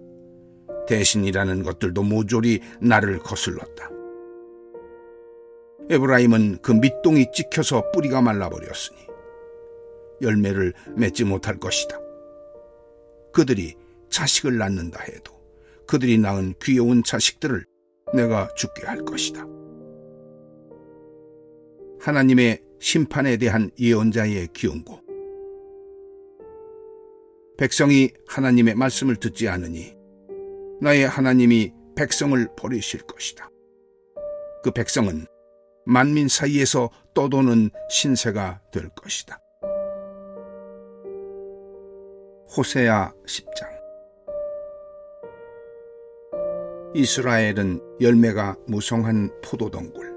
대신이라는 것들도 모조리 나를 거슬렀다. 에브라임은 그 밑동이 찍혀서 뿌리가 말라버렸으니 열매를 맺지 못할 것이다. 그들이 자식을 낳는다 해도 그들이 낳은 귀여운 자식들을 내가 죽게 할 것이다. 하나님의 심판에 대한 예언자의 기원고. 백성이 하나님의 말씀을 듣지 않으니 나의 하나님이 백성을 버리실 것이다. 그 백성은 만민 사이에서 떠도는 신세가 될 것이다. 호세아 10장. 이스라엘은 열매가 무성한 포도덩굴.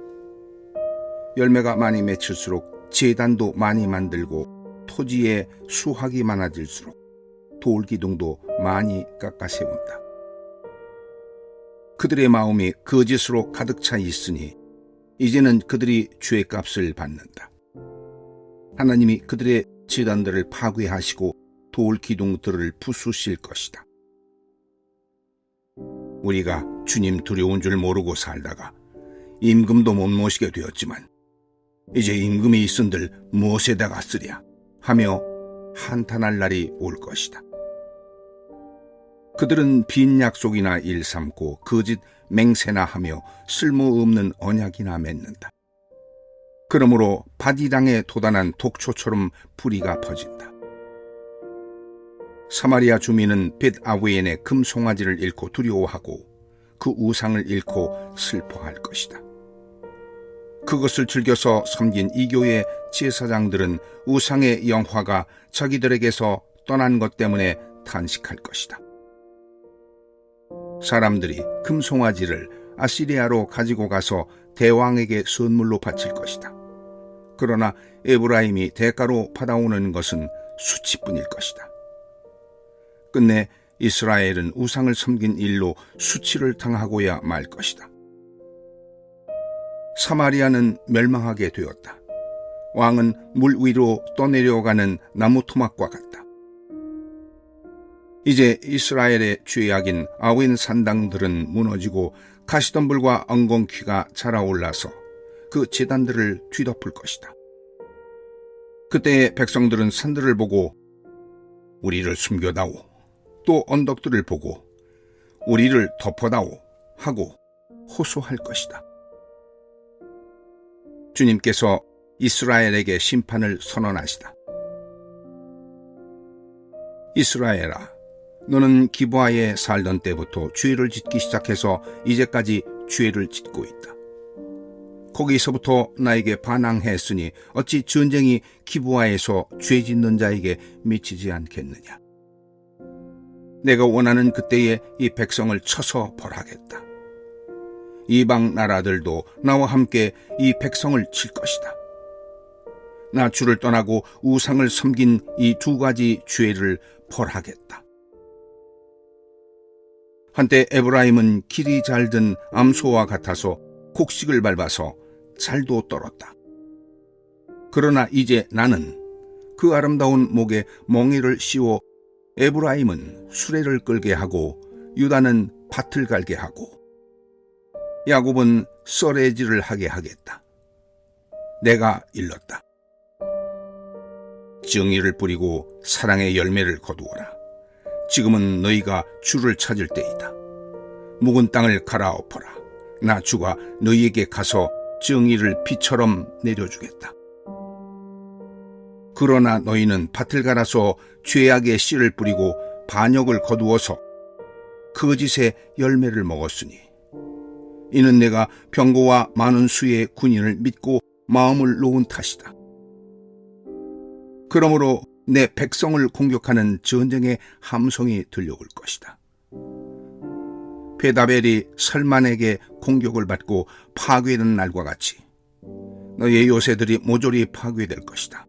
열매가 많이 맺힐수록 제단도 많이 만들고 토지에 수확이 많아질수록 돌기둥도 많이 깎아 세운다. 그들의 마음이 거짓으로 가득 차 있으니 이제는 그들이 죄값을 받는다. 하나님이 그들의 제단들을 파괴하시고 돌 기둥들을 부수실 것이다. 우리가 주님 두려운 줄 모르고 살다가 임금도 못 모시게 되었지만 이제 임금이 있은들 무엇에다가 쓰랴 하며 한탄할 날이 올 것이다. 그들은 빈 약속이나 일삼고 거짓 맹세나 하며 쓸모없는 언약이나 맺는다. 그러므로 바디랑에 도단한 독초처럼 불의가 퍼진다. 사마리아 주민은 벳아웬의 금송아지를 잃고 두려워하고 그 우상을 잃고 슬퍼할 것이다. 그것을 즐겨서 섬긴 이교의 제사장들은 우상의 영화가 자기들에게서 떠난 것 때문에 탄식할 것이다. 사람들이 금송아지를 아시리아로 가지고 가서 대왕에게 선물로 바칠 것이다. 그러나 에브라임이 대가로 받아오는 것은 수치뿐일 것이다. 끝내 이스라엘은 우상을 섬긴 일로 수치를 당하고야 말 것이다. 사마리아는 멸망하게 되었다. 왕은 물 위로 떠내려가는 나무 토막과 같다. 이제 이스라엘의 죄악인 아웬 산당들은 무너지고 가시덤불과 엉겅퀴가 자라올라서 그 제단들을 뒤덮을 것이다. 그때의 백성들은 산들을 보고 우리를 숨겨다오, 또 언덕들을 보고 우리를 덮어다오 하고 호소할 것이다. 주님께서 이스라엘에게 심판을 선언하시다. 이스라엘아, 너는 기브아에 살던 때부터 죄를 짓기 시작해서 이제까지 죄를 짓고 있다. 거기서부터 나에게 반항했으니 어찌 전쟁이 기브아에서 죄 짓는 자에게 미치지 않겠느냐. 내가 원하는 그때에 이 백성을 쳐서 벌하겠다. 이방 나라들도 나와 함께 이 백성을 칠 것이다. 나 주를 떠나고 우상을 섬긴 이 두 가지 죄를 벌하겠다. 한때 에브라임은 길이 잘든 암소와 같아서 곡식을 밟아서 살도 떨었다. 그러나 이제 나는 그 아름다운 목에 멍에를 씌워 에브라임은 수레를 끌게 하고 유다는 밭을 갈게 하고 야곱은 썰애질을 하게 하겠다. 내가 일렀다. 정의를 뿌리고 사랑의 열매를 거두어라. 지금은 너희가 주를 찾을 때이다. 묵은 땅을 갈아엎어라. 나 주가 너희에게 가서 정의를 비처럼 내려주겠다. 그러나 너희는 밭을 갈아서 죄악의 씨를 뿌리고 반역을 거두어서 거짓의 열매를 먹었으니 이는 내가 병거와 많은 수의 군인을 믿고 마음을 놓은 탓이다. 그러므로 내 백성을 공격하는 전쟁의 함성이 들려올 것이다. 베다벨이 설만에게 공격을 받고 파괴된 날과 같이 너의 요새들이 모조리 파괴될 것이다.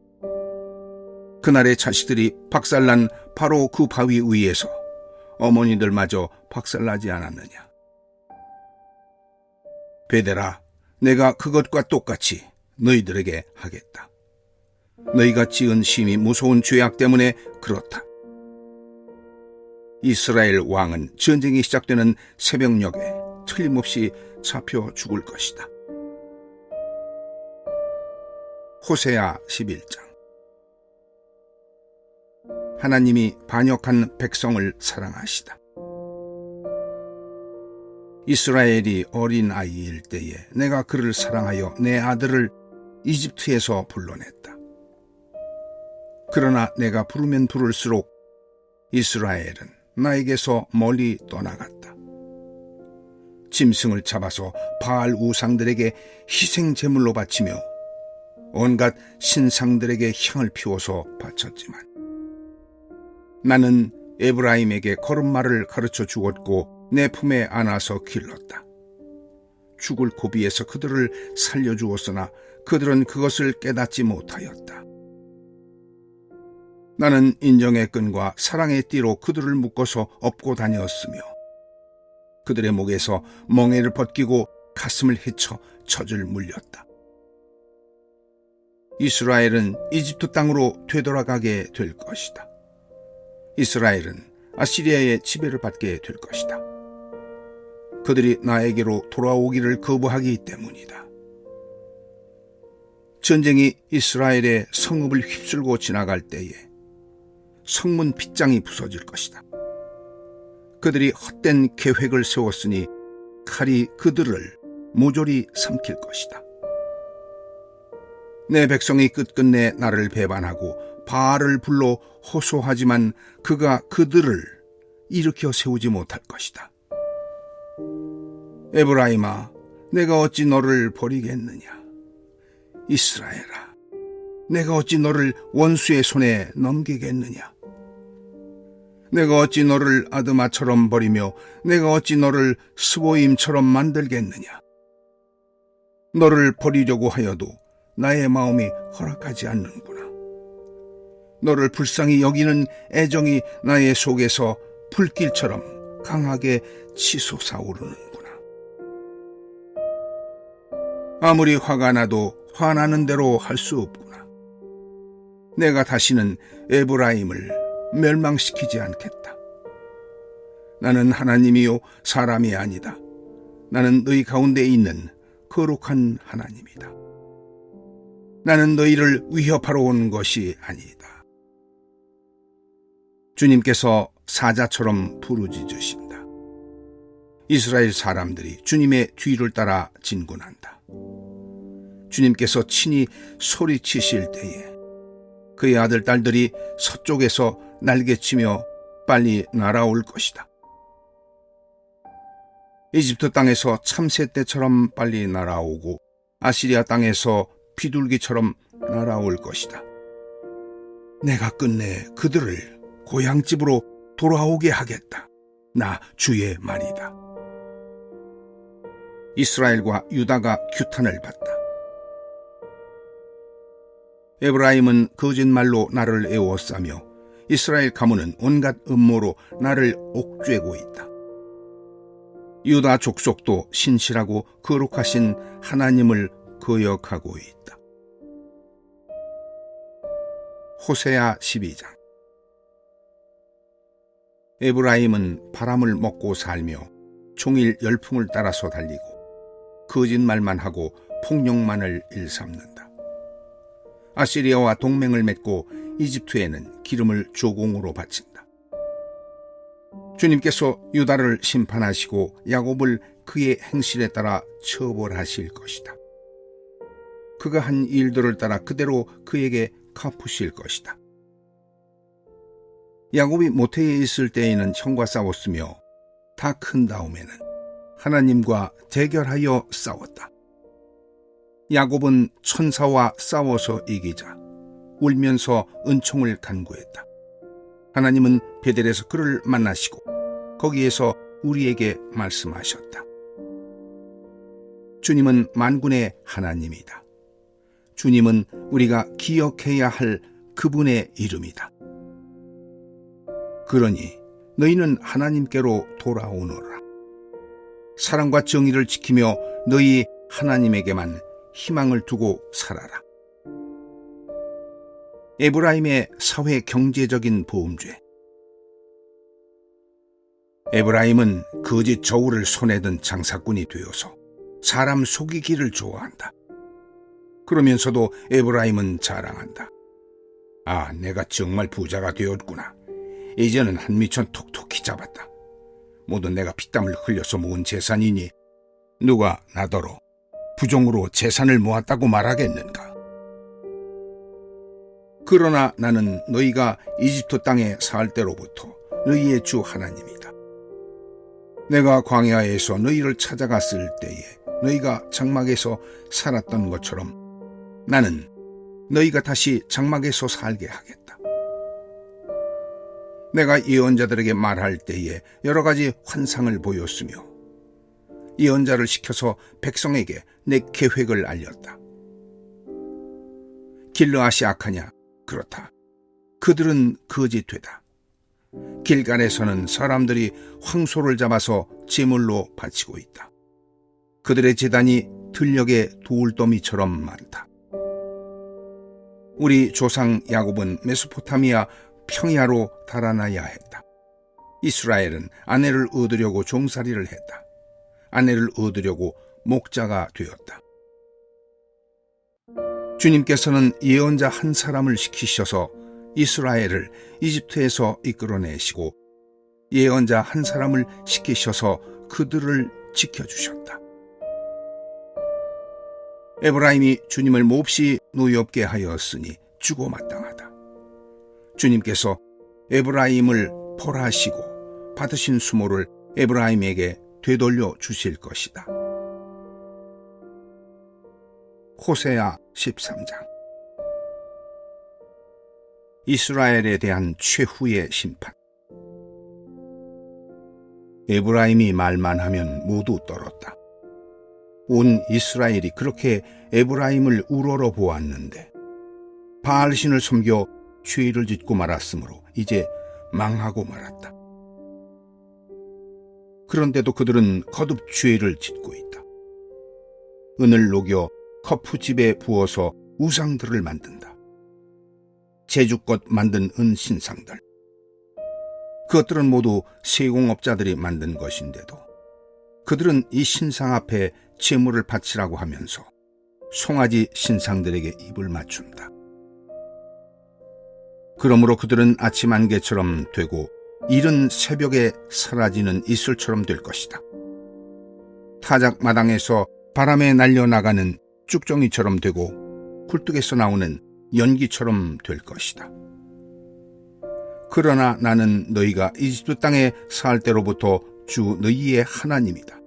그날의 자식들이 박살난 바로 그 바위 위에서 어머니들마저 박살나지 않았느냐. 베델아, 내가 그것과 똑같이 너희들에게 하겠다. 너희가 지은 심히 무서운 죄악 때문에 그렇다. 이스라엘 왕은 전쟁이 시작되는 새벽녘에 틀림없이 잡혀 죽을 것이다. 호세아 11장. 하나님이 반역한 백성을 사랑하시다. 이스라엘이 어린 아이일 때에 내가 그를 사랑하여 내 아들을 이집트에서 불러냈다. 그러나 내가 부르면 부를수록 이스라엘은 나에게서 멀리 떠나갔다. 짐승을 잡아서 바알 우상들에게 희생 제물로 바치며 온갖 신상들에게 향을 피워서 바쳤지만 나는 에브라임에게 걸음마를 가르쳐 주었고 내 품에 안아서 길렀다. 죽을 고비에서 그들을 살려주었으나 그들은 그것을 깨닫지 못하였다. 나는 인정의 끈과 사랑의 띠로 그들을 묶어서 업고 다녔으며 그들의 목에서 멍에를 벗기고 가슴을 헤쳐 젖을 물렸다. 이스라엘은 이집트 땅으로 되돌아가게 될 것이다. 이스라엘은 아시리아의 지배를 받게 될 것이다. 그들이 나에게로 돌아오기를 거부하기 때문이다. 전쟁이 이스라엘의 성읍을 휩쓸고 지나갈 때에 성문 빗장이 부서질 것이다. 그들이 헛된 계획을 세웠으니 칼이 그들을 모조리 삼킬 것이다. 내 백성이 끝끝내 나를 배반하고 바알을 불러 호소하지만 그가 그들을 일으켜 세우지 못할 것이다. 에브라임아, 내가 어찌 너를 버리겠느냐? 이스라엘아, 내가 어찌 너를 원수의 손에 넘기겠느냐? 내가 어찌 너를 아드마처럼 버리며 내가 어찌 너를 스보임처럼 만들겠느냐? 너를 버리려고 하여도 나의 마음이 허락하지 않는구나. 너를 불쌍히 여기는 애정이 나의 속에서 불길처럼 강하게 치솟아오르는구나. 아무리 화가 나도 화나는 대로 할 수 없구나. 내가 다시는 에브라임을 멸망시키지 않겠다. 나는 하나님이요 사람이 아니다. 나는 너희 가운데 있는 거룩한 하나님이다. 나는 너희를 위협하러 온 것이 아니다. 주님께서 사자처럼 부르짖으신다. 이스라엘 사람들이 주님의 뒤를 따라 진군한다. 주님께서 친히 소리치실 때에 그의 아들, 딸들이 서쪽에서 날개치며 빨리 날아올 것이다. 이집트 땅에서 참새 떼처럼 빨리 날아오고 아시리아 땅에서 비둘기처럼 날아올 것이다. 내가 끝내 그들을 고향집으로 돌아오게 하겠다. 나 주의 말이다. 이스라엘과 유다가 규탄을 받다. 에브라임은 거짓말로 나를 애워싸며 이스라엘 가문은 온갖 음모로 나를 옥죄고 있다. 유다 족속도 신실하고 거룩하신 하나님을 거역하고 있다. 호세아 12장. 에브라임은 바람을 먹고 살며 종일 열풍을 따라서 달리고 거짓말만 하고 폭력만을 일삼는다. 아시리아와 동맹을 맺고 이집트에는 기름을 조공으로 바친다. 주님께서 유다를 심판하시고 야곱을 그의 행실에 따라 처벌하실 것이다. 그가 한 일들을 따라 그대로 그에게 갚으실 것이다. 야곱이 모태에 있을 때에는 형과 싸웠으며 다 큰 다음에는 하나님과 대결하여 싸웠다. 야곱은 천사와 싸워서 이기자 울면서 은총을 간구했다. 하나님은 베델에서 그를 만나시고 거기에서 우리에게 말씀하셨다. 주님은 만군의 하나님이다. 주님은 우리가 기억해야 할 그분의 이름이다. 그러니 너희는 하나님께로 돌아오너라. 사랑과 정의를 지키며 너희 하나님에게만 희망을 두고 살아라. 에브라임의 사회 경제적인 보험죄. 에브라임은 거짓 저울을 손에 든 장사꾼이 되어서 사람 속이기를 좋아한다. 그러면서도 에브라임은 자랑한다. 아, 내가 정말 부자가 되었구나. 이제는 한 미천 톡톡히 잡았다. 모두 내가 피땀을 흘려서 모은 재산이니 누가 나더러 부종으로 재산을 모았다고 말하겠는가? 그러나 나는 너희가 이집트 땅에 살 때로부터 너희의 주 하나님이다. 내가 광야에서 너희를 찾아갔을 때에 너희가 장막에서 살았던 것처럼 나는 너희가 다시 장막에서 살게 하겠다. 내가 예언자들에게 말할 때에 여러 가지 환상을 보였으며 예언자를 시켜서 백성에게 내 계획을 알렸다. 길르앗이 악하냐? 그렇다. 그들은 거짓되다. 길갈에서는 사람들이 황소를 잡아서 제물로 바치고 있다. 그들의 제단이 들녘의 돌더미처럼 많다. 우리 조상 야곱은 메소포타미아 평야로 달아나야 했다. 이스라엘은 아내를 얻으려고 종살이를 했다. 아내를 얻으려고 목자가 되었다. 주님께서는 예언자 한 사람을 시키셔서 이스라엘을 이집트에서 이끌어내시고 예언자 한 사람을 시키셔서 그들을 지켜주셨다. 에브라임이 주님을 몹시 노엽게 하였으니 죽어마땅하다. 주님께서 에브라임을 벌하시고 받으신 수모를 에브라임에게 되돌려 주실 것이다. 호세아 13장. 이스라엘에 대한 최후의 심판. 에브라임이 말만 하면 모두 떨었다. 온 이스라엘이 그렇게 에브라임을 우러러 보았는데 바알신을 섬겨 죄를 짓고 말았으므로 이제 망하고 말았다. 그런데도 그들은 거듭 죄를 짓고 있다. 은을 녹여 커프집에 부어서 우상들을 만든다. 제주껏 만든 은신상들. 그것들은 모두 세공업자들이 만든 것인데도 그들은 이 신상 앞에 제물을 바치라고 하면서 송아지 신상들에게 입을 맞춘다. 그러므로 그들은 아침 안개처럼 되고 이른 새벽에 사라지는 이슬처럼 될 것이다. 타작 마당에서 바람에 날려나가는 쭉정이처럼 되고 굴뚝에서 나오는 연기처럼 될 것이다. 그러나 나는 너희가 이집트 땅에 살 때로부터 주 너희의 하나님이다.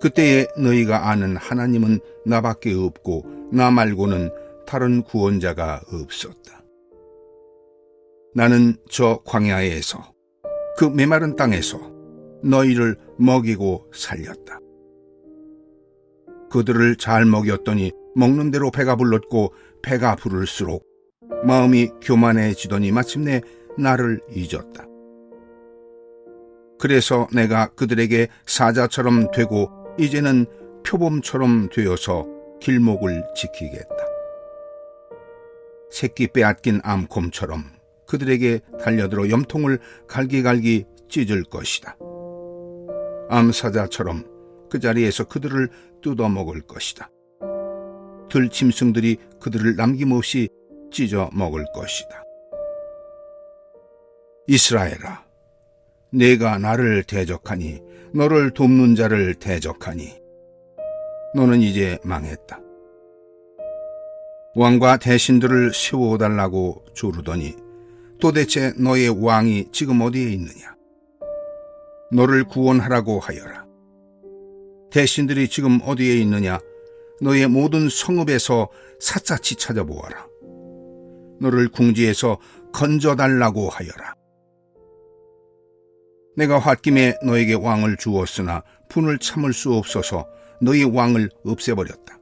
그때에 너희가 아는 하나님은 나밖에 없고 나 말고는 다른 구원자가 없었다. 나는 저 광야에서 그 메마른 땅에서 너희를 먹이고 살렸다. 그들을 잘 먹였더니 먹는 대로 배가 불렀고 배가 부를수록 마음이 교만해지더니 마침내 나를 잊었다. 그래서 내가 그들에게 사자처럼 되고 이제는 표범처럼 되어서 길목을 지키겠다. 새끼 빼앗긴 암곰처럼 그들에게 달려들어 염통을 갈기갈기 찢을 것이다. 암사자처럼 그 자리에서 그들을 뜯어먹을 것이다. 들짐승들이 그들을 남김없이 찢어 먹을 것이다. 이스라엘아, 내가 나를 대적하니 너를 돕는 자를 대적하니 너는 이제 망했다. 왕과 대신들을 세워달라고 조르더니 도대체 너의 왕이 지금 어디에 있느냐? 너를 구원하라고 하여라. 대신들이 지금 어디에 있느냐? 너의 모든 성읍에서 샅샅이 찾아보아라. 너를 궁지에서 건져달라고 하여라. 내가 홧김에 너에게 왕을 주었으나 분을 참을 수 없어서 너희 왕을 없애버렸다.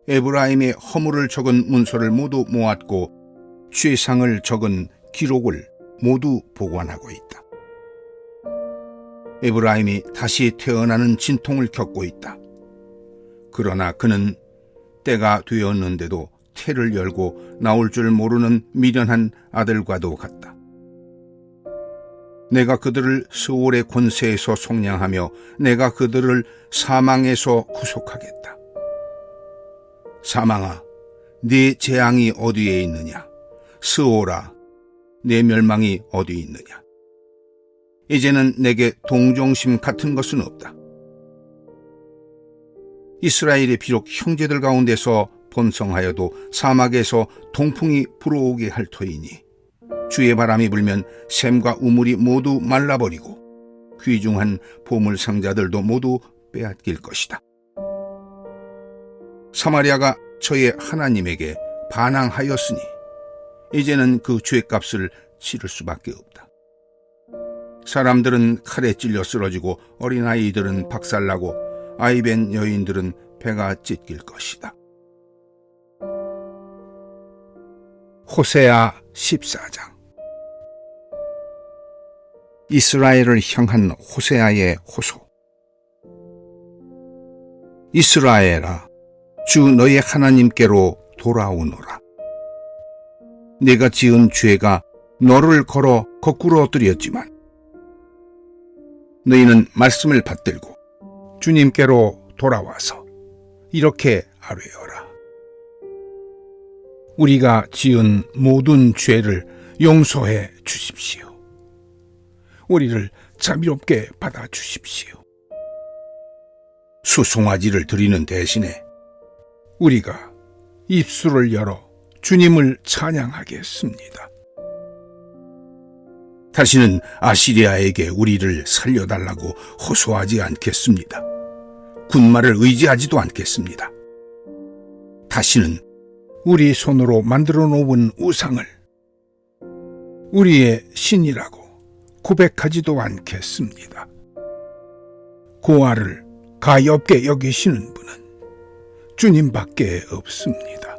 에브라임의 허물을 적은 문서를 모두 모았고 죄상을 적은 기록을 모두 보관하고 있다. 에브라임이 다시 태어나는 진통을 겪고 있다. 그러나 그는 때가 되었는데도 태를 열고 나올 줄 모르는 미련한 아들과도 같다. 내가 그들을 스올의 권세에서 속량하며 내가 그들을 사망에서 구속하겠다. 사망아, 네 재앙이 어디에 있느냐? 스올아, 내 멸망이 어디 있느냐? 이제는 내게 동정심 같은 것은 없다. 이스라엘이 비록 형제들 가운데서 번성하여도 사막에서 동풍이 불어오게 할 터이니 주의 바람이 불면 샘과 우물이 모두 말라버리고 귀중한 보물 상자들도 모두 빼앗길 것이다. 사마리아가 저의 하나님에게 반항하였으니 이제는 그 죄값을 치를 수밖에 없다. 사람들은 칼에 찔려 쓰러지고 어린아이들은 박살나고 아이벤 여인들은 배가 찢길 것이다. 호세아 14장. 이스라엘을 향한 호세아의 호소. 이스라엘아, 주 너의 하나님께로 돌아오노라. 내가 지은 죄가 너를 걸어 거꾸로 엎드렸지만 너희는 말씀을 받들고 주님께로 돌아와서 이렇게 아뢰어라. 우리가 지은 모든 죄를 용서해 주십시오. 우리를 자비롭게 받아 주십시오. 수송아지를 드리는 대신에 우리가 입술을 열어 주님을 찬양하겠습니다. 다시는 아시리아에게 우리를 살려달라고 호소하지 않겠습니다. 군마를 의지하지도 않겠습니다. 다시는 우리 손으로 만들어 놓은 우상을 우리의 신이라고 고백하지도 않겠습니다. 고아를 가엾게 여기시는 분은 주님밖에 없습니다.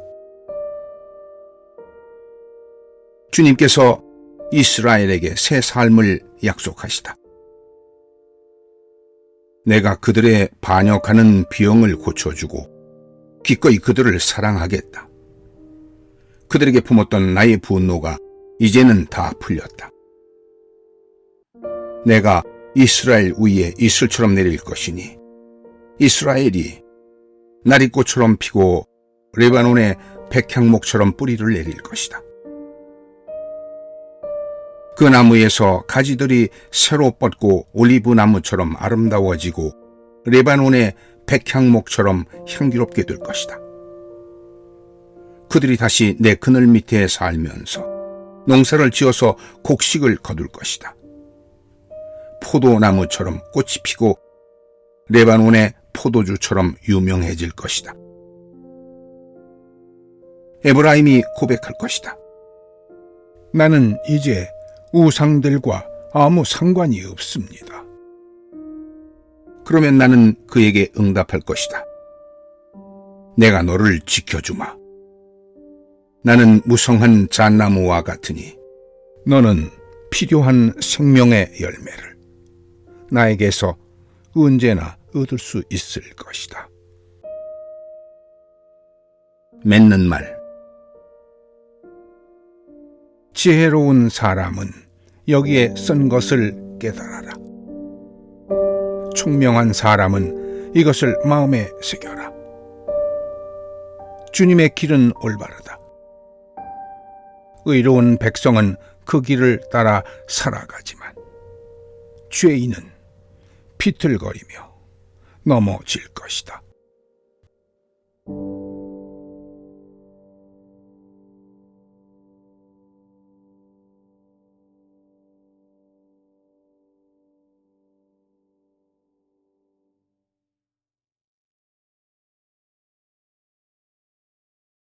주님께서 이스라엘에게 새 삶을 약속하시다. 내가 그들의 반역하는 병을 고쳐주고 기꺼이 그들을 사랑하겠다. 그들에게 품었던 나의 분노가 이제는 다 풀렸다. 내가 이스라엘 위에 이슬처럼 내릴 것이니 이스라엘이 나리꽃처럼 피고 레바논의 백향목처럼 뿌리를 내릴 것이다. 그 나무에서 가지들이 새로 뻗고 올리브 나무처럼 아름다워지고 레바논의 백향목처럼 향기롭게 될 것이다. 그들이 다시 내 그늘 밑에 살면서 농사를 지어서 곡식을 거둘 것이다. 포도나무처럼 꽃이 피고 레바논의 포도주처럼 유명해질 것이다. 에브라임이 고백할 것이다. 나는 이제 우상들과 아무 상관이 없습니다. 그러면 나는 그에게 응답할 것이다. 내가 너를 지켜주마. 나는 무성한 잣나무와 같으니 너는 필요한 생명의 열매를 나에게서 언제나 얻을 수 있을 것이다. 맺는 말. 지혜로운 사람은 여기에 쓴 것을 깨달아라. 총명한 사람은 이것을 마음에 새겨라. 주님의 길은 올바르다. 의로운 백성은 그 길을 따라 살아가지만 죄인은 비틀거리며 넘어질 것이다.